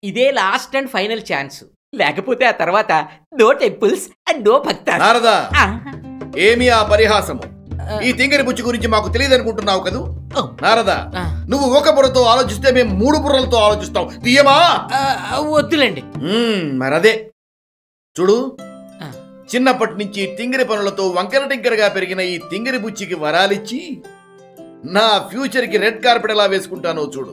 ఇదే last and final chance. లేకపోతే ఆ తర్వాత నో టెంపుల్స్ అండ్ నో భక్త. నారదా, ఏమి ఆ పరిహాసము? ఈ తింగరి బుచ్చి గురించి మాకు తెలియదు అనుకుంటున్నావు కదూ? నారదా, నువ్వు ఒక బుర్రతో ఆలోచిస్తే మేము 3 బుర్రలతో ఆలోచిస్తాం. తీయమా? వద్దులేండి. మరదే చూడు, చిన్నప్పటి నుంచి తింగరి పనులతో వంకర టింకరగా పెరిగిన ఈ తింగరి బుచ్చికి వరాలిచ్చి నా ఫ్యూచర్ కి రెడ్ కార్పెట్ ఎలా వేసుకుంటానో చూడు.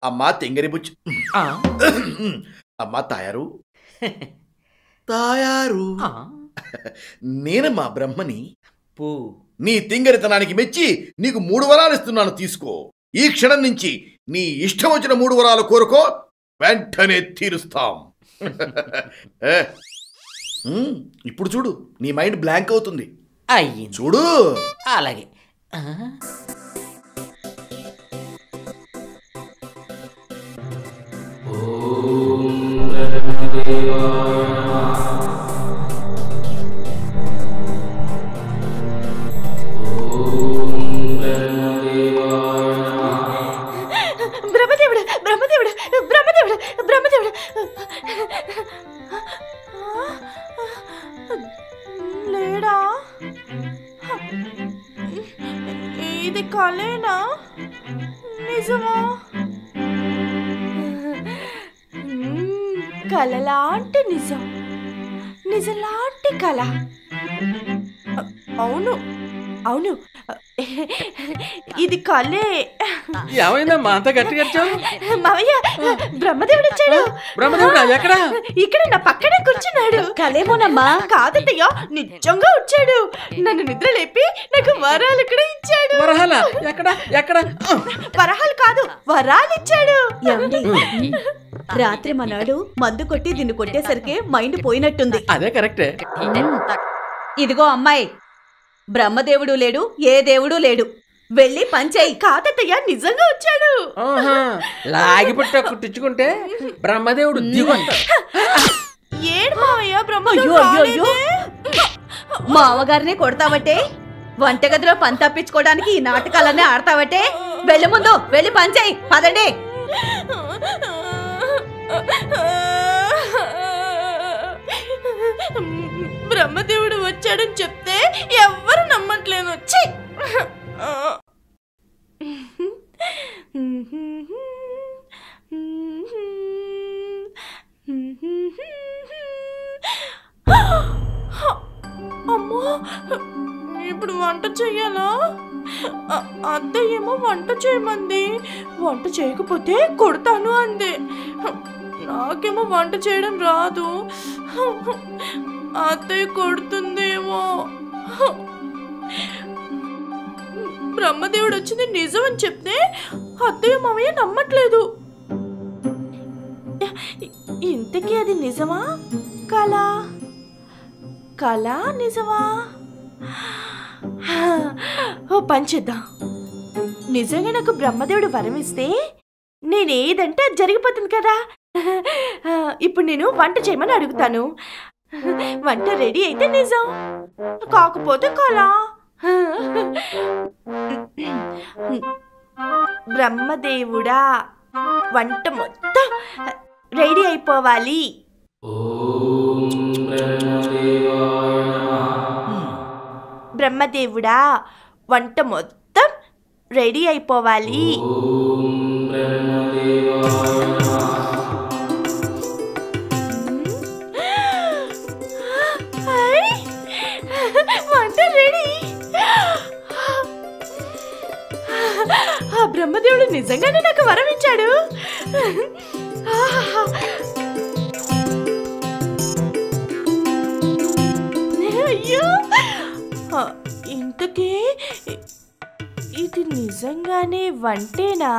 అమ్మా తింగరి బుచ్చి, అమ్మా తాయారు, తాయారు, నేను మా బ్రహ్మని. నీ తింగరితనానికి మెచ్చి నీకు 3 వరాలు ఇస్తున్నాను, తీసుకో. ఈ క్షణం నుంచి నీ ఇష్టం వచ్చిన 3 వరాలు కోరుకో, వెంటనే తీరుస్తాం. ఇప్పుడు చూడు, నీ మైండ్ బ్లాంక్ అవుతుంది. అయ్యి చూడు. అలాగే. బ్రహ్మదేవుడు, బ్రహ్మదేవుడు, బ్రహ్మదేవుడు, బ్రహ్మదేవుడు. లేడా? ఇది కలేనా నిజమా? కలలాంటి నిజం, నిజలాంటి కళ. అవును అవును, ఇది కలే. ఏమైందమ్మా అంత గట్టిగా మావయ్య, బ్రహ్మదేవుడు వచ్చాడు. బ్రహ్మదేవుడు ఎక్కడ? ఇక్కడ నా పక్కనే కూర్చున్నాడు. కలేమోనమ్మా? కాదయ్యా, నిజంగా వచ్చాడు. నన్ను నిద్ర లేపి నాకు వరాలు కూడా ఇచ్చాడు. వరహాల? ఎక్కడ ఎక్కడ? వరహాలు కాదు, వరాలు ఇచ్చాడు. రాత్రి మనాడు మందు కొట్టి దీన్ని కొట్టేసరికి మైండ్ పోయినట్టుంది. అదే కరెక్టే. ఇదిగో అమ్మాయి, బ్రహ్మదేవుడు లేడు, ఏ దేవుడు లేడు, వెళ్ళి పంచేయి. కాదయ్యా, నిజంగా వచ్చాడు. లాగిపుట్ట కుట్టించుకుంటే బ్రహ్మదేవుడు దిగొస్తాడు. ఏడు మావయ్య, బ్రహ్మదేవుడు మా అమ్మగారినే కొడతావటే, వంటగదిలో పని తప్పించుకోవడానికి ఈ నాటకాలన్నీ ఆడతావటే. వెళ్ళి ముందు వెళ్ళి పంచేయి, పదండి. బ్రహ్మదేవుడు వచ్చాడని చెప్తే ఎవ్వరు నమ్మట్లేదు. వచ్చి అమ్మో, ఇప్పుడు వంట చెయ్యాలా? అత్తయ్య ఏమో వంట చేయమంది. వంట చేయకపోతే కొడతాను అంది. నాకేమో వంట చేయడం రాదు. అత్తయ్య కొడుతుందేమో. బ్రహ్మదేవుడు వచ్చింది నిజం అని చెప్తే అత్తయ్య మావయ్య నమ్మట్లేదు. ఇంతకీ అది నిజమా కళా? కళా నిజమా? ఓ పని చేద్దాం. నిజంగా నాకు బ్రహ్మదేవుడు వరం ఇస్తే నేనేదంటే అది జరిగిపోతుంది కదా. ఇప్పుడు నేను వంట చేయమని అడుగుతాను. వంట రెడీ అయితే నిజం, కాకపోతే కళ. బ్రహ్మదేవుడా, వంట మొత్తం రెడీ అయిపోవాలి. బ్రహ్మదేవుడా, వంట మొత్తం రెడీ అయిపోవాలి. వంట రెడీ. ఆ బ్రహ్మదేవుడు నిజంగానే నాకు వరం ఇచ్చాడు. అయ్యో, ఇంతకీ ఇది నిజంగానే వంటేనా?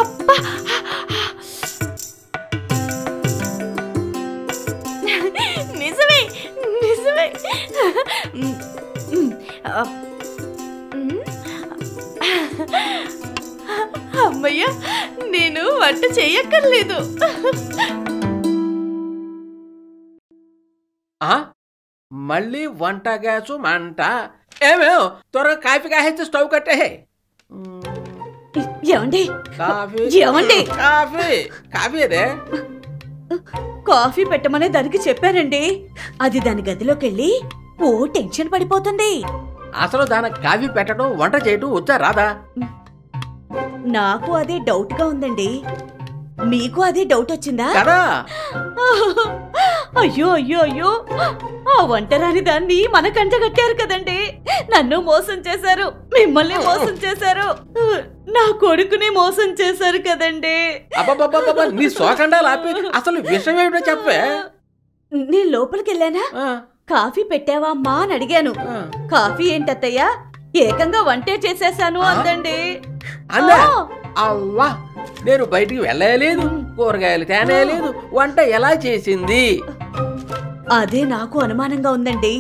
అబ్బా, నిజమే నిజమే. అమ్మయ్య, నేను వంట చేయక్కర్లేదు. మళ్ళీ వంట గ్యాసు మంట. ఏమేం త్వరగా కాఫీ కాహేస్తే స్టవ్ కట్టే. ఏమండి కాఫీ ఏమండి? కాఫీ కాఫీ అదే కాఫీ పెట్టమనే దానికి చెప్పానండి. అది దాని గదిలోకి వెళ్ళి ఓ టెన్షన్ పడిపోతుంది. అసలు దానికి కాఫీ పెట్టడం వంట చేయడం వచ్చా రాదా? నాకు అదే డౌట్ గా ఉందండి. మీకు అదే డౌట్ వచ్చిందా? కదా అయ్యో అయ్యో అయ్యో, ఆ వంటరాని దాన్ని మన కంట కట్టారు కదండి. నన్ను మోసం చేశారు, మిమ్మల్ని మోసం చేశారు, నా కొడుకుని మోసం చేశారు కదండి. అబ్బబ్బబ్బబ్బ, నీ సోకండాలు ఆపి అసలు విషయం ఏమిటో చెప్పే. నేను లోపలికి వెళ్ళానా, కాఫీ పెట్టావా అమ్మా అని అడిగాను. కాఫీ ఏంటత్తయ్యా, ఏకంగా వంటే చేసేసాను అందండి. అందా? అవ్వా, నేను బయటికి వెళ్ళలేదు, కూరగాయలు తేనేలేదు, వంట ఎలా చేసింది? అదే నాకు అనుమానంగా ఉందండి.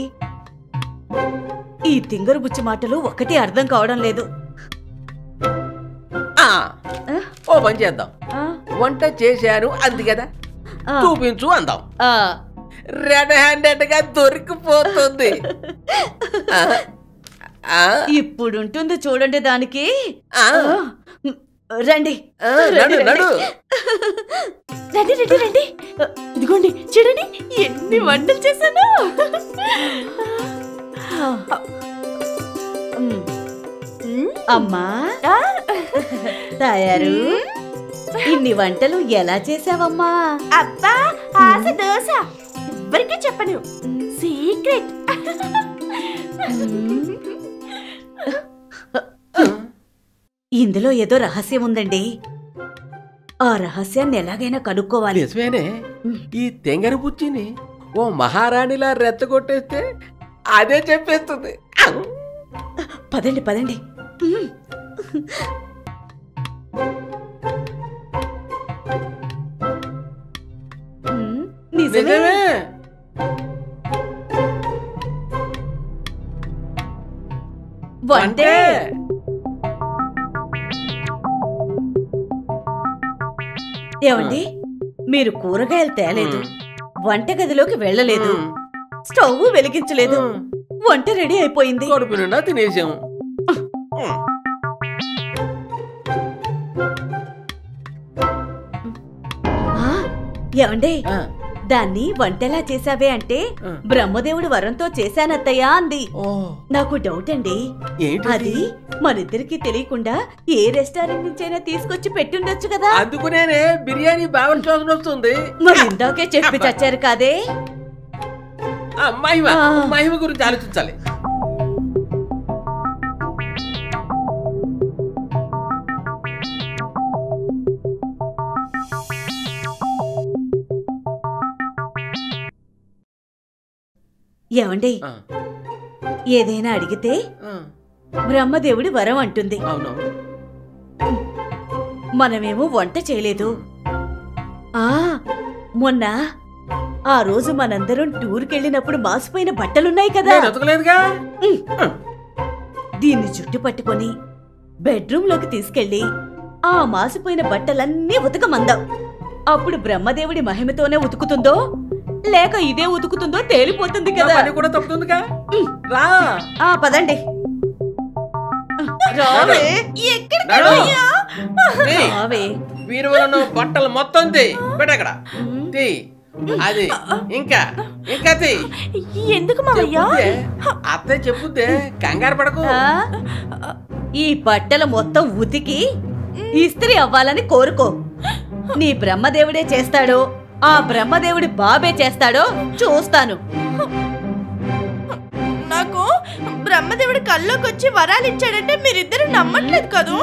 ఈ తింగరు బుచ్చి మాటలు ఒకటి అర్థం కావడం లేదు. ఓ పని చేద్దాం, వంట చేశాను అంది కదా, చూపించు అందాం. రెడ్ హ్యాండెడ్ గా దొరికిపోతుంది. ఇప్పుడుంటుంది చూడండి దానికి. రండి నడు నడు. రండి రండి రండి, ఇదిగోండి చూడండి ఎన్ని వంటలు చేశాను. అమ్మా తయారు, ఇన్ని వంటలు ఎలా చేసావమ్మా? అబ్బా, ఆశ దోశ ఎవరికి చెప్పను, సీక్రెట్. ఇందులో ఏదో రహస్యం ఉందండి. ఆ రహస్యాన్ని ఎలాగైనా కనుక్కోవాలి. నిజమేనే, ఈ తెంగర బుచ్చిని ఓ మహారాణిలా రెచ్చగొట్టేస్తే అదే చెప్పేస్తుంది. పదండి పదండి. నిజమే. వంటే ఏమండి, మీరు కూరగాయలు తేలేదు, వంటగదిలోకి వెళ్ళలేదు, స్టవ్ వెలిగించలేదు, వంట రెడీ అయిపోయింది. కడుపు నిండా తినేసాము. ఏమండి, దాన్ని వంటలా చేసావే అంటే బ్రహ్మదేవుడి వరంతో చేశానత్తయ్యా అంది. నాకు డౌట్ అండి, అది మనిద్దరికి తెలియకుండా ఏ రెస్టారెంట్ నుంచైనా తీసుకొచ్చి పెట్టుండొచ్చు కదా. అందుకునేనే బిర్యానీ బాగా చూసిన వస్తుంది. మరి ఇందాకే చెప్పి చచ్చారు కాదే. మహిమ మహిమ గురించి ఆలోచించాలి. ఏమండి, ఏదైనా అడిగితే బ్రహ్మదేవుడి వరం అంటుంది. మనమేమో వంట చేయలేదు. మొన్న ఆ రోజు మనందరం టూర్కెళ్ళినప్పుడు మాసిపోయిన బట్టలున్నాయి కదా, దీన్ని చుట్టు పట్టుకొని బెడ్రూమ్ లోకి తీసుకెళ్లి ఆ మాసిపోయిన బట్టలన్నీ ఉతకమందాం. అప్పుడు బ్రహ్మదేవుడి మహిమతోనే ఉతుకుతుందో లేక ఇదే ఉతుకుతుందో తేలిపోతుంది కదా. కూడా తప్పుతుందిగా. రా పదండి. వీరువులను బట్టలు మొత్తం పెట్టక్కడ అది ఇంకా ఇంకా ఎందుకు మావయ్య? అత్తే చెప్పుద్దే, కంగారు పడకు. ఈ బట్టలు మొత్తం ఉతికి ఇస్త్రీ అవ్వాలని కోరుకో. నీ బ్రహ్మదేవుడే చేస్తాడో ఆ బ్రహ్మదేవుడి బాబే చేస్తాడో చూస్తాను. నాకు బ్రహ్మదేవుడి కల్లోకి వచ్చి వరాలు ఇచ్చాడంటే మీరిద్దరు నమ్మట్లేదు కదూ.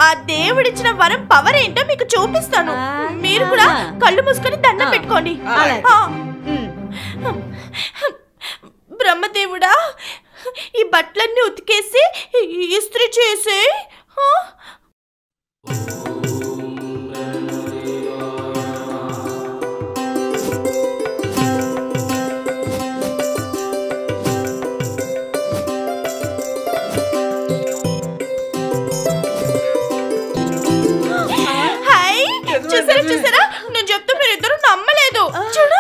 ఆ దేవుడిచ్చిన వరం పవర్ ఏంటో మీకు చూపిస్తాను. మీరు కూడా కళ్ళు మూసుకొని దండం పెట్టుకోండి. బ్రహ్మదేవుడా, ఈ బట్టలన్నీ ఉతికేసి ఇస్త్రీ చేసి చూసారా, నేను చెప్తా మీరిద్దరు నమ్మలేదు. చూడు,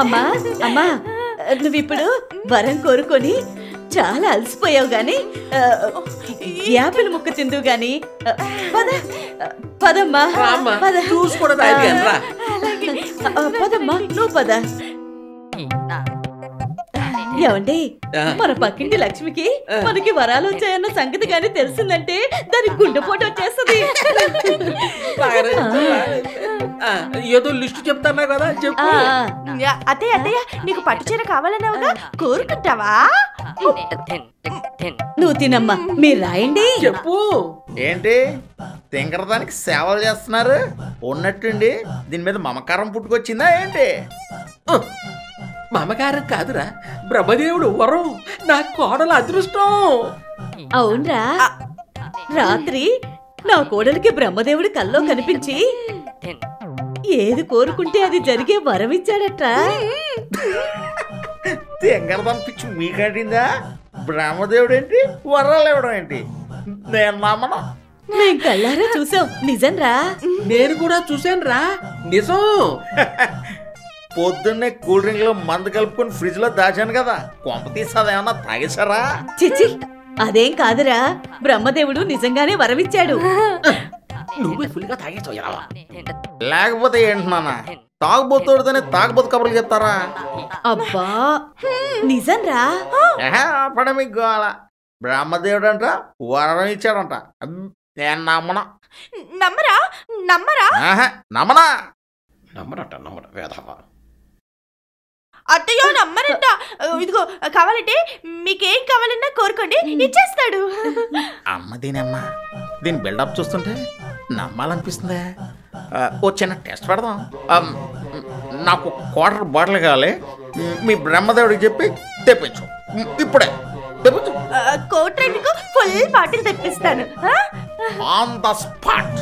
అమ్మా అమ్మా, నువ్విప్పుడు వరం కోరుకొని చాలా అలసిపోయావు గాని యాపిల్ ముక్క తిందు గాని పద పదమ్మా పద పదమ్మా నువ్వు పద. ఏమండి మన పక్కింటి లక్ష్మికి మనకి వరాలు వచ్చాయన్న సంగతి గాని తెలిసిందంటే దానికి గుండెపోటు వచ్చేస్తుంది. ఏదో లిస్టు చెప్తానా కదా చెప్పు. అత్తయ్య అత్తయ్య నీకు పట్టు చీర కావాలన్నావుగా కోరుకుంటావా? నువ్వు తినమ్మా మీరు రాయండి. చెప్పు. ఏంటి తింకరదానికి సేవలు చేస్తున్నారు ఉన్నట్టుండి దీని మీద మమకారం పుట్టుకొచ్చిందా ఏంటి? మమకారం కాదురా, బ్రహ్మదేవుడు వరం, నా కోడల అదృష్టం. అవునరా, రాత్రి నా కోడలికి బ్రహ్మదేవుడి కల్లో కనిపించి ఏది కోరుకుంటే అది జరిగే వరం ఇచ్చాడట్రా. తింకరదాని పిచ్చి మీకంటిందా? బ్రహ్మదేవుడు ఏంటి వరాలు ఇవ్వడం ఏంటి? నేను నమ్మను. మేం కళ్ళారా చూసాం, నిజం రా. నేను కూడా చూశాను రా, నిజం. పొద్దున్నే కూల్ డ్రింక్ లో మందు కలుపుకొని ఫ్రిడ్జ్ లో దాచాను కదా, కొంప తీసాదేమన్నా తాగేశారా? చిచ్చి అదేం కాదురా, బ్రహ్మదేవుడు నిజంగానే వరమిచ్చాడు. నువ్వే ఫుల్ గా తాగేసావు. లేకపోతే ఏంటి నాన్న, తాగుబోతుడితోనే తాగుబోతు కబుర్లు చెప్తారా? అబ్బా నిజం రా. అప్పుడే మీకు గోల. బ్రహ్మదేవుడు అంట వరం ఇచ్చాడంట. నేను నమ్మను. నమ్మరా? నమ్మరా? నమ్మనా? నమ్మరట నమ్మర వేధవా. అత్తయ్య నమ్మరంట. ఇదిగో కావాలంటే మీకేం కావాలన్నా కోరుకోండి, ఇచ్చేస్తాడు. అమ్మ దీనమ్మా, దీని బిల్డప్ చూస్తుంటే నమ్మాలనిపిస్తుందే. ఓ చిన్న టెస్ట్ పెడదాం. నాకు క్వార్టర్ బాటిల్ కావాలి, మీ బ్రహ్మదేవుడికి చెప్పి తెప్పించు. ఇప్పుడే తెప్పించు. కోట్రెంట్కు ఫుల్ బాటిల్ తెప్పిస్తాను. On the spot.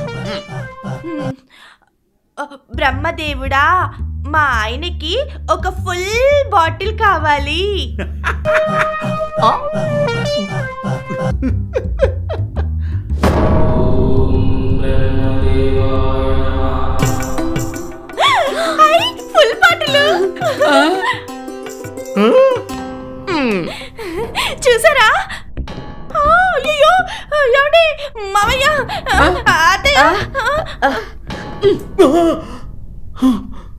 బ్రహ్మదేవుడా, మా ఆయనకి ఒక ఫుల్ బాటిల్ కావాలి. ఫుల్ బాటిల్ చూసారా? అయ్యో ఏమండి మామయ్య, అత్తయ్య